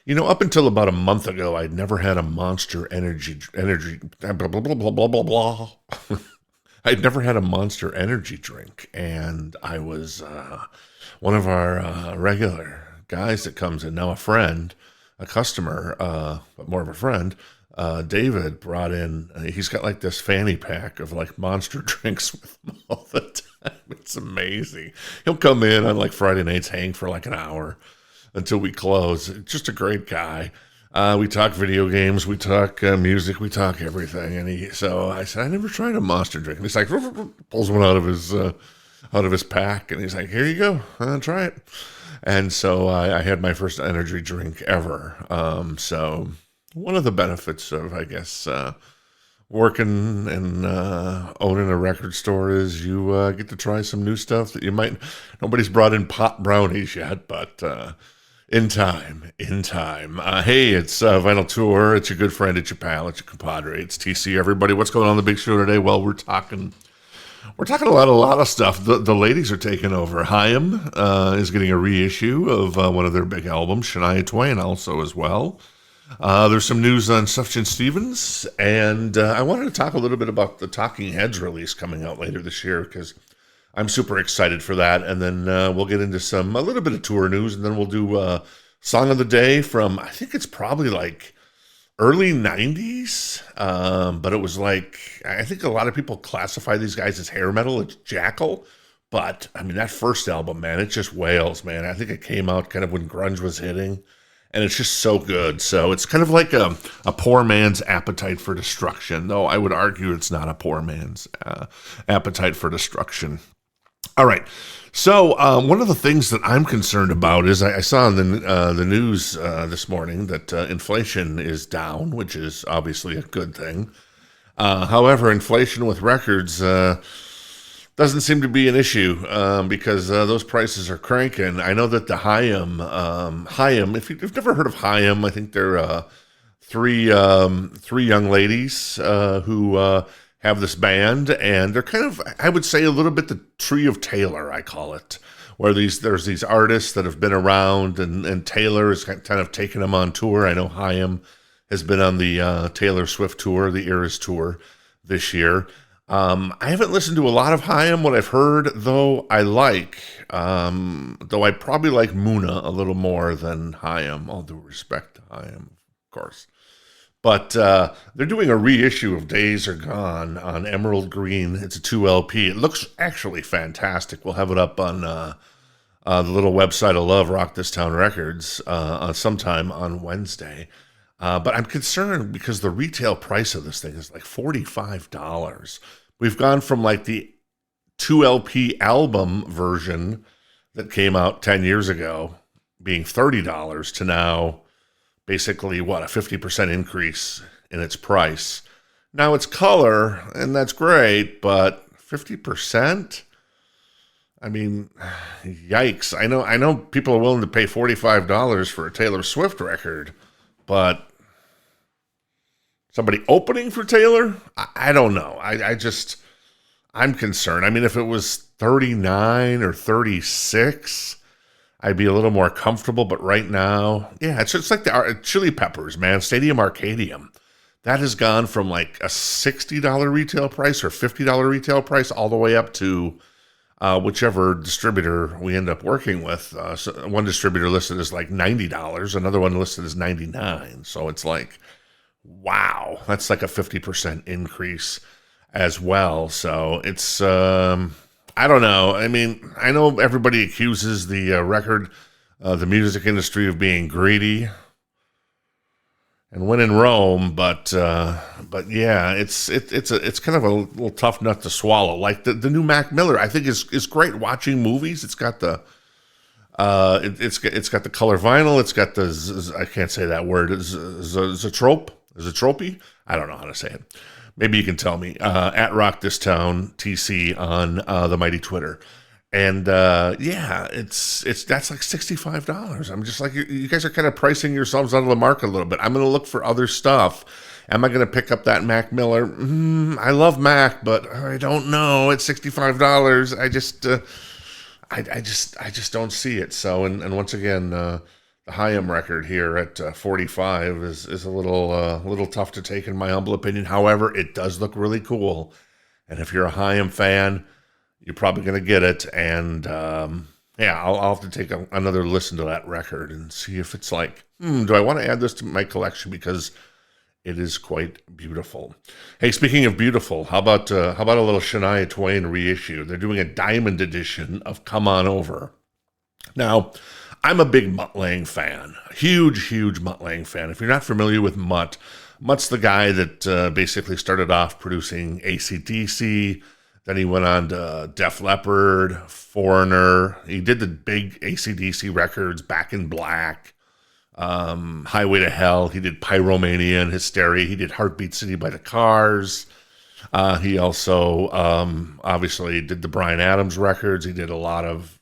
Up until about a month ago, I'd never had a Monster energy, blah, blah, blah, blah, blah, blah, blah. I'd never had a Monster energy drink, and I was one of our regular guys that comes in, now a friend, a customer, but more of a friend. David brought in, he's got like this fanny pack of like Monster drinks with him all the time. It's amazing. He'll come in on like Friday nights, hang for like an hour until we close. Just a great guy. We talk video games, we talk music, we talk everything. And so I said, I never tried a Monster drink. And he's like, pulls one out of his pack, and he's like, here you go, try it. And so I had my first energy drink ever. So one of the benefits of, I guess, working and owning a record store is you get to try some new stuff that nobody's brought in pot brownies yet, but in time. Hey, it's Vinyl Tour. It's your good friend, it's your pal, it's your compadre, it's TC. Everybody, what's going on the big show today? Well, we're talking a lot of stuff. The ladies are taking over. Haim is getting a reissue of one of their big albums. Shania Twain also as well. There's some news on Sufjan Stevens, and I wanted to talk a little bit about the Talking Heads release coming out later this year, because I'm super excited for that. And then we'll get into a little bit of tour news, and then we'll do Song of the Day from, I think it's probably like early 90s, but it was like, I think a lot of people classify these guys as hair metal. It's Jackyl, but I mean, that first album, man, it just wails, man. I think it came out kind of when grunge was hitting, and it's just so good. So it's kind of like a poor man's Appetite for Destruction, though I would argue it's not a poor man's Appetite for Destruction. All right. So one of the things that I'm concerned about is I saw in the news this morning that inflation is down, which is obviously a good thing. However, inflation with records doesn't seem to be an issue because those prices are cranking. I know that the Haim, if you've never heard of Haim, I think they're three young ladies who have this band, and they're kind of, I would say, a little bit the Tree of Taylor, I call it, where there's these artists that have been around, and Taylor is kind of taking them on tour. I know Haim has been on the Taylor Swift tour, the Eras tour this year. I haven't listened to a lot of Haim. What I've heard, though, I like, though I probably like Muna a little more than Haim, all due respect to Haim, of course. But they're doing a reissue of Days Are Gone on Emerald Green. It's a 2 LP. It looks actually fantastic. We'll have it up on the little website I love, Rock This Town Records, sometime on Wednesday. But I'm concerned because the retail price of this thing is like $45. We've gone from like the 2 LP album version that came out 10 years ago being $30 to now basically, a 50% increase in its price. Now it's color, and that's great, but 50%? I mean, yikes. I know people are willing to pay $45 for a Taylor Swift record, but somebody opening for Taylor? I don't know. I'm concerned. I mean, if it was 39 or 36, I'd be a little more comfortable, but right now, yeah, it's like the Chili Peppers, man, Stadium Arcadium. That has gone from like a $60 retail price or $50 retail price all the way up to whichever distributor we end up working with. So one distributor listed as like $90, another one listed as $99. So it's like, wow, that's like a 50% increase as well. So it's, I don't know. I mean, I know everybody accuses the the music industry of being greedy and when in Rome, but yeah, it's kind of a little tough nut to swallow. Like the new Mac Miller, I think is great watching movies. It's got the it's got the color vinyl. It's got the I can't say that word. Zotropy. I don't know how to say it. Maybe you can tell me, at Rock This Town TC on the mighty Twitter. And yeah, that's like $65. I'm just like, you guys are kind of pricing yourselves out of the market a little bit. I'm going to look for other stuff. Am I going to pick up that Mac Miller? I love Mac, but I don't know. It's $65. I just don't see it. So, and once again, the Haim record here at 45 is a little tough to take in my humble opinion. However, it does look really cool, and if you're a Haim fan, you're probably going to get it. And yeah, I'll have to take another listen to that record and see if it's like, do I want to add this to my collection, because it is quite beautiful. Hey, speaking of beautiful, how about a little Shania Twain reissue? They're doing a diamond edition of "Come On Over." Now, I'm a big Mutt Lange fan, huge Mutt Lange fan. If you're not familiar with Mutt, Mutt's the guy that basically started off producing AC/DC. Then he went on to Def Leppard, Foreigner. He did the big AC/DC records, Back in Black, Highway to Hell. He did Pyromania and Hysteria. He did Heartbeat City by the Cars. He also obviously did the Bryan Adams records. He did a lot of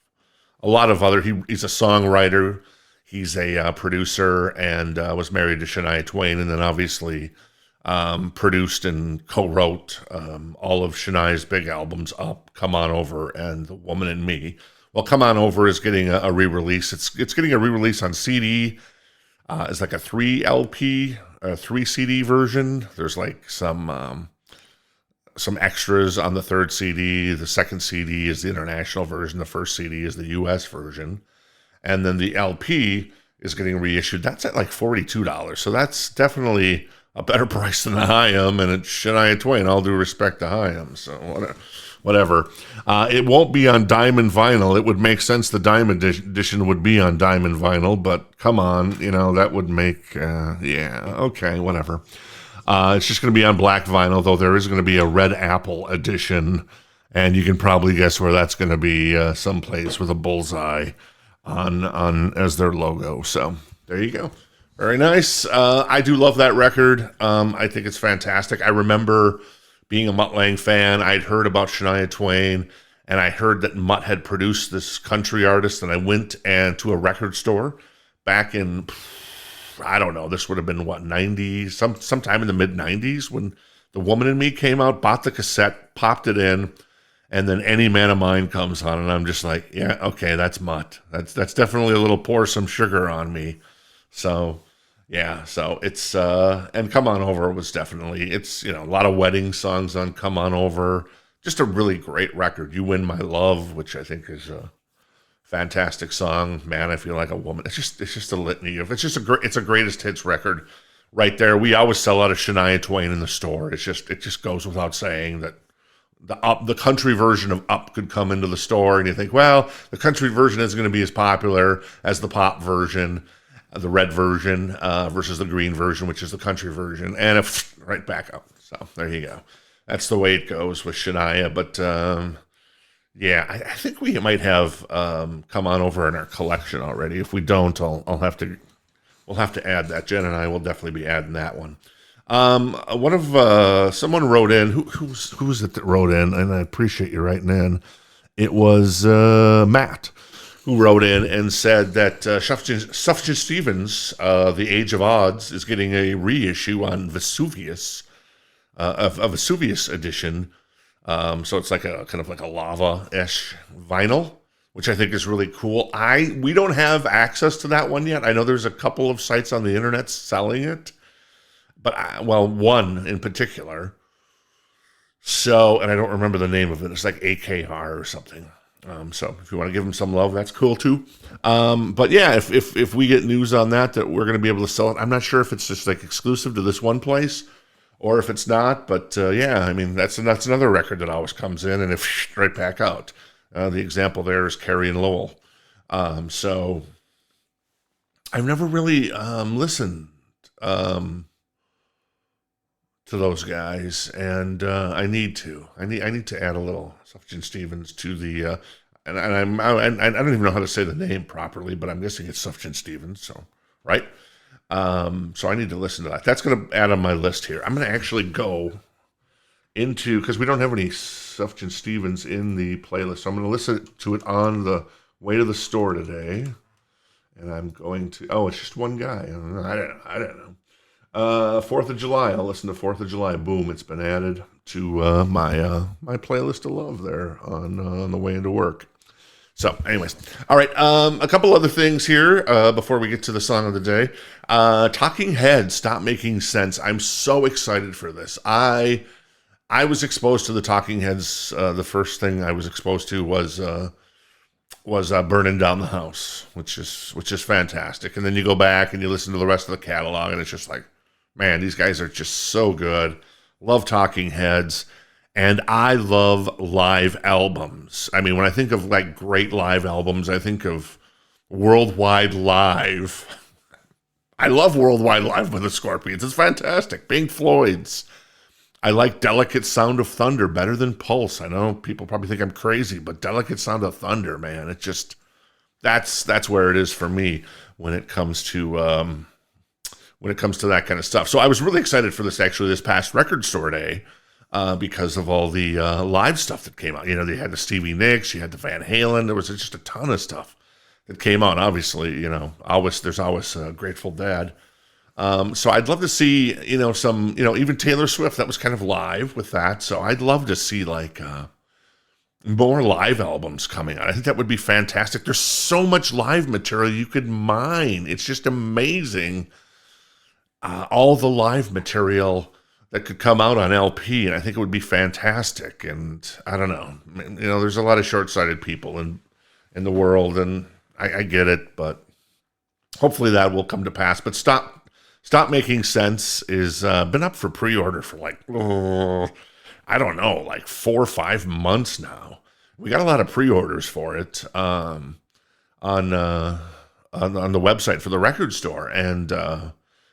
other. He's a songwriter. He's a producer, and was married to Shania Twain, and then obviously produced and co-wrote all of Shania's big albums, Up, Come On Over, and The Woman in Me. Well, Come On Over is getting a re-release. It's getting a re-release on CD. It's like a 3 LP, 3 CD version. There's like some extras on the third CD. The second CD is the international version. The first CD is the US version. And then the LP is getting reissued. That's at like $42. So that's definitely a better price than the Haim, and it's Shania Twain. All due respect to Haim. So whatever. It won't be on diamond vinyl. It would make sense the diamond edition would be on diamond vinyl, but come on, that would make, okay, whatever. It's just going to be on black vinyl, though there is going to be a red apple edition, and you can probably guess where that's going to be, someplace with a bullseye on as their logo. So there you go. Very nice. I do love that record. I think it's fantastic. I remember being a Mutt Lange fan. I'd heard about Shania Twain, and I heard that Mutt had produced this country artist, and I went to a record store back in, I don't know, this would have been, sometime in the mid-90s when The Woman in Me came out, bought the cassette, popped it in, and then Any Man of Mine comes on, and I'm just like, yeah, okay, that's Mutt. That's definitely a little pour some sugar on me. So, yeah, so it's, and Come On Over was definitely, it's, a lot of wedding songs on Come On Over. Just a really great record. You Win My Love, which I think is a fantastic song. Man, I Feel Like a Woman. It's just a litany of, it's a greatest hits record right there. We always sell out of Shania Twain in the store. It just goes without saying that the country version of Up could come into the store, and you think, well, the country version isn't going to be as popular as the pop version, the red version versus the green version, which is the country version, and right back up. So there you go. That's the way it goes with Shania. But yeah, I think we might have Come On Over in our collection already. If we don't, we'll have to add that. Jen and I will definitely be adding that one. Someone wrote in. Who was it that wrote in? And I appreciate you writing in. It was Matt, who wrote in and said that Sufjan Stevens, The Age of Adz, is getting a reissue on Vesuvius, a Vesuvius edition. So it's like a kind of like a lava-ish vinyl, which I think is really cool. We don't have access to that one yet. I know there's a couple of sites on the internet selling it, but one in particular. So, and I don't remember the name of it. It's like AKR or something. So if you want to give them some love, that's cool too. But yeah, if we get news on that we're going to be able to sell it, I'm not sure if it's just like exclusive to this one place or if it's not. But yeah, I mean, that's another record that always comes in and if right back out. The example there is Carrie and Lowell. So I've never really listened to those guys, and I need to. I need to add a little Sufjan Stevens to the. And I don't even know how to say the name properly, but I'm guessing it's Sufjan Stevens. So right. So I need to listen to that. That's going to add on my list here. I'm going to actually go into, because we don't have any Sufjan Stevens in the playlist, so I'm going to listen to it on the way to the store today. And I'm going to. Oh, it's just one guy. I don't know. 4th of July. I'll listen to 4th of July. Boom! It's been added to my playlist of love there on the way into work. So, anyways, all right. A couple other things here before we get to the song of the day. Talking Heads, Stop Making Sense. I'm so excited for this. I was exposed to the Talking Heads. The first thing I was exposed to was Burning Down the House, which is fantastic. And then you go back and you listen to the rest of the catalog, and it's just like, man, these guys are just so good. Love Talking Heads. And I love live albums. I mean, when I think of like great live albums, I think of Worldwide Live. I love Worldwide Live by the Scorpions. It's fantastic. Pink Floyd's. I like Delicate Sound of Thunder better than Pulse. I know people probably think I'm crazy, but Delicate Sound of Thunder, man, it just that's where it is for me when it comes to that kind of stuff. So I was really excited for this past record store day. Because of all the live stuff that came out. You know, they had the Stevie Nicks, you had the Van Halen. There was just a ton of stuff that came out. Obviously, you know, there's always Grateful Dead. So I'd love to see, you know, some, you know, even Taylor Swift, that was kind of live with that. So I'd love to see like more live albums coming out. I think that would be fantastic. There's so much live material you could mine. It's just amazing. All the live material that could come out on LP, and I think it would be fantastic. And I don't know, you know, there's a lot of short-sighted people in the world, and I get it, but hopefully that will come to pass. But Stop Making Sense is been up for pre-order for like, I don't know, like 4 or 5 months now. We got a lot of pre-orders for it on the website for the record store, and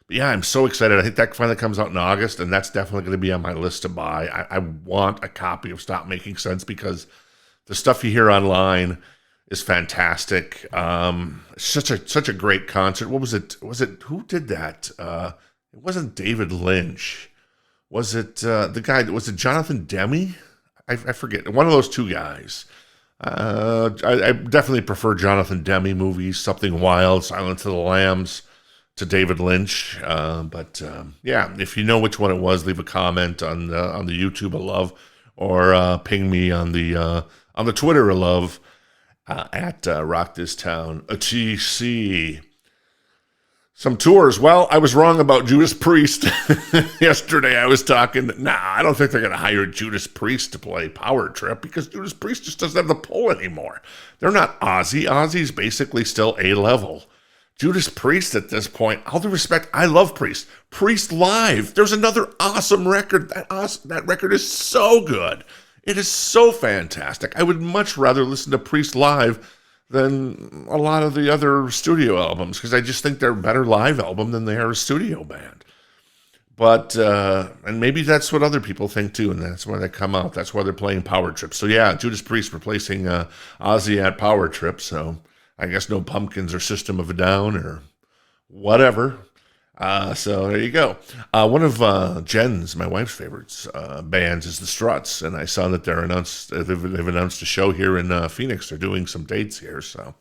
yeah, I'm so excited. I think that finally comes out in August, and that's definitely going to be on my list to buy. I want a copy of Stop Making Sense because the stuff you hear online is fantastic. Such a great concert. What was it? Who did that? It wasn't David Lynch. Was it the guy? Was it Jonathan Demme? I forget. One of those two guys. I definitely prefer Jonathan Demme movies. Something Wild, Silence of the Lambs, to David Lynch, but yeah, if you know which one it was, leave a comment on the YouTube of love, or ping me on the Twitter of love at Rock This Town TC. Some tours. Well, I was wrong about Judas Priest. Yesterday I was talking. I don't think they're going to hire Judas Priest to play Power Trip because Judas Priest just doesn't have the pull anymore. They're not Ozzy. Ozzy's basically still A-level. Judas Priest at this point, all due respect, I love Priest. Priest Live. There's another awesome record. That record is so good. It is so fantastic. I would much rather listen to Priest Live than a lot of the other studio albums because I just think they're a better live album than they are a studio band. But, and maybe that's what other people think too, and that's why they come out. That's why they're playing Power Trip. So yeah, Judas Priest replacing Ozzy at Power Trip, so I guess no Pumpkins or System of a Down or whatever. So there you go. One of Jen's, my wife's favorites, bands is the Struts, and I saw that they've announced a show here in Phoenix. They're doing some dates here, so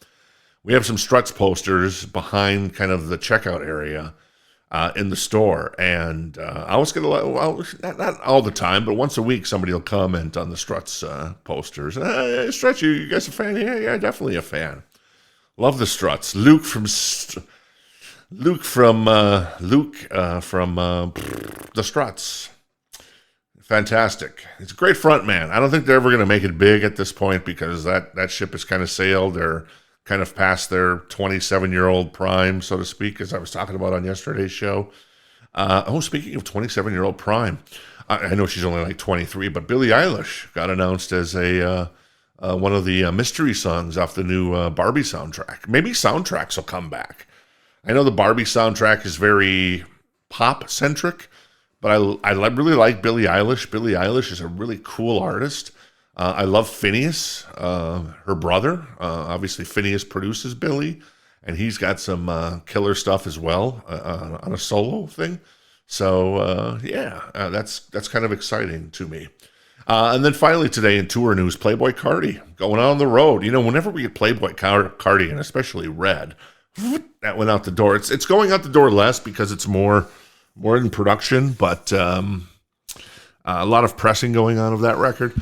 we have some Struts posters behind kind of the checkout area in the store, and I was going to, not all the time, but once a week somebody will comment on the Struts posters. Struts, you guys a fan? Yeah, definitely a fan. Love the Struts. Luke from the Struts. Fantastic. He's a great front man. I don't think they're ever going to make it big at this point because that ship has kind of sailed. They're kind of past their 27-year-old prime, so to speak, as I was talking about on yesterday's show. Speaking of 27-year-old prime, I know she's only like 23, but Billie Eilish got announced as one of the mystery songs off the new Barbie soundtrack. Maybe soundtracks will come back. I know the Barbie soundtrack is very pop-centric, but I really like Billie Eilish. Billie Eilish is a really cool artist. I love Phineas, her brother. Obviously, Phineas produces Billie, and he's got some killer stuff as well on a solo thing. So, that's kind of exciting to me. And then finally today in tour news, Playboi Carti going on the road. You know, whenever we get Playboi Carti, and especially Red, that went out the door. It's going out the door less because it's more in production, but a lot of pressing going on of that record.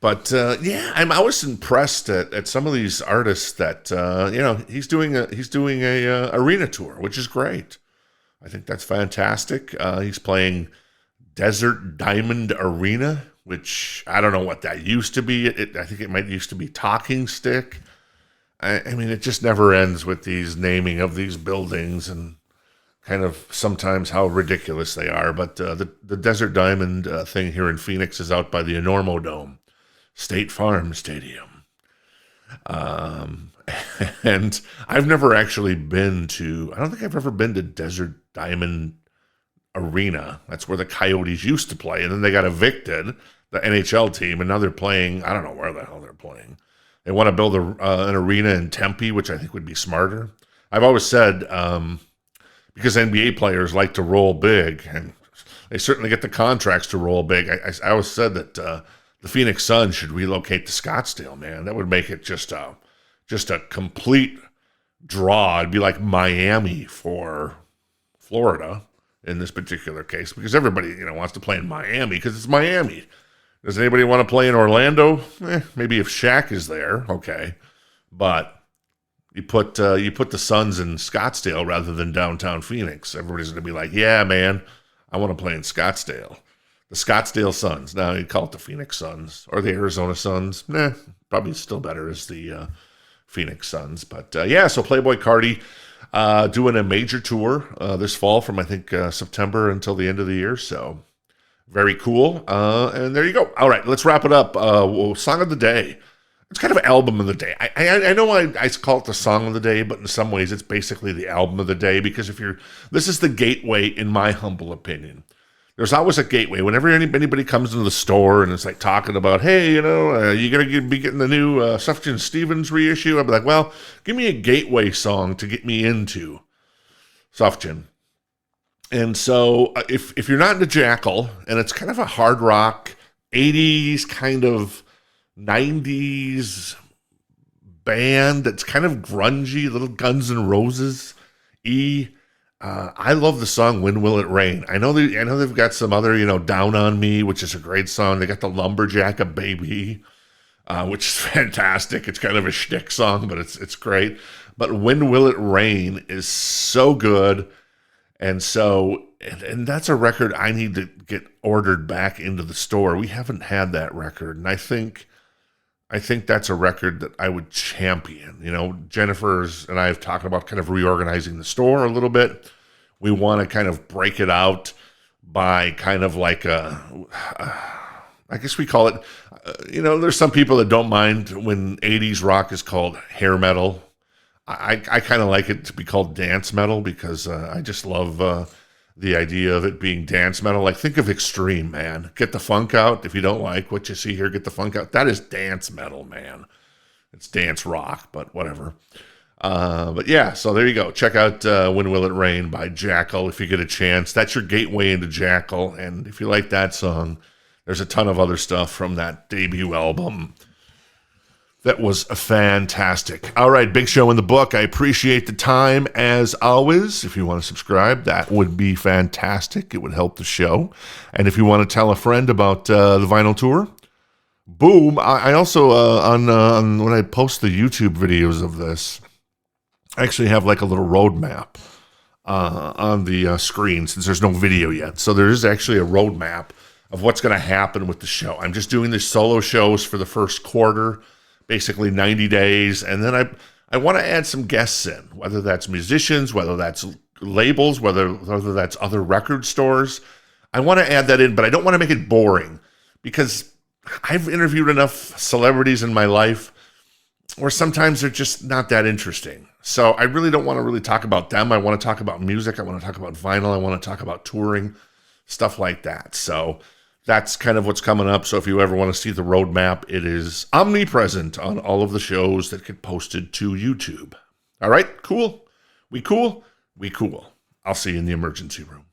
But yeah, I was impressed at some of these artists that he's doing a arena tour, which is great. I think that's fantastic. He's playing Desert Diamond Arena, which I don't know what that used to be. I think it might used to be Talking Stick. I mean, it just never ends with these naming of these buildings and kind of sometimes how ridiculous they are. But the Desert Diamond thing here in Phoenix is out by the Enormo Dome, State Farm Stadium. And I've never actually been to, I don't think I've ever been to Desert Diamond Arena. That's where the Coyotes used to play. And then they got evicted, the NHL team, and now they're playing, I don't know where the hell they're playing. They want to build an arena in Tempe, which I think would be smarter. I've always said, because NBA players like to roll big, and they certainly get the contracts to roll big. I always said that the Phoenix Suns should relocate to Scottsdale, man. That would make it just a complete draw. It'd be like Miami for Florida in this particular case, because everybody wants to play in Miami because it's Miami. Does anybody want to play in Orlando? Maybe if Shaq is there, okay. But you put the Suns in Scottsdale rather than downtown Phoenix. Everybody's going to be like, yeah, man, I want to play in Scottsdale. The Scottsdale Suns. Now you call it the Phoenix Suns or the Arizona Suns. Probably still better as the Phoenix Suns. But yeah, so Playboi Carti doing a major tour this fall from I think September until the end of the year. So very cool. And there you go. All right, let's wrap it up. Song of the day. It's kind of album of the day. I know I call it the song of the day, but in some ways it's basically the album of the day, because this is the gateway, in my humble opinion. There's always a gateway. Whenever anybody comes into the store and it's like talking about, hey, you're going to be getting the new Sufjan Stevens reissue, I'll be like, well, give me a gateway song to get me into Sufjan. And so if you're not into Jackyl, and it's kind of a hard rock, 80s kind of 90s band that's kind of grungy, little Guns N' Roses I love the song "When Will It Rain." I know they've got some other, "Down on Me," which is a great song. They got the Lumberjack a Baby, which is fantastic. It's kind of a shtick song, but it's great. But "When Will It Rain" is so good, and that's a record I need to get ordered back into the store. We haven't had that record, and I think that's a record that I would champion. Jennifer's and I have talked about kind of reorganizing the store a little bit. We want to kind of break it out by kind of like I guess we call it, there's some people that don't mind when 80s rock is called hair metal. I kind of like it to be called dance metal, because I just love the idea of it being dance metal. Like, think of Extreme, man. Get the funk out. If you don't like what you see here, get the funk out. That is dance metal, man. It's dance rock, but whatever. But yeah, so there you go. Check out When Will It Rain by Jackyl if you get a chance. That's your gateway into Jackyl. And if you like that song, there's a ton of other stuff from that debut album that was fantastic. All right, big show in the book. I appreciate the time, as always. If you want to subscribe, that would be fantastic. It would help the show. And if you want to tell a friend about the vinyl tour, boom. I also, on when I post the YouTube videos of this, I actually have like a little roadmap on the screen, since there's no video yet. So there is actually a roadmap of what's going to happen with the show. I'm just doing these solo shows for the first quarter, basically 90 days. And then I want to add some guests in, whether that's musicians, whether that's labels, whether that's other record stores. I want to add that in, but I don't want to make it boring, because I've interviewed enough celebrities in my life where sometimes they're just not that interesting. So I really don't want to really talk about them. I want to talk about music. I want to talk about vinyl. I want to talk about touring, stuff like that. So that's kind of what's coming up. So if you ever want to see the roadmap, it is omnipresent on all of the shows that get posted to YouTube. All right, cool? We cool? We cool. I'll see you in the emergency room.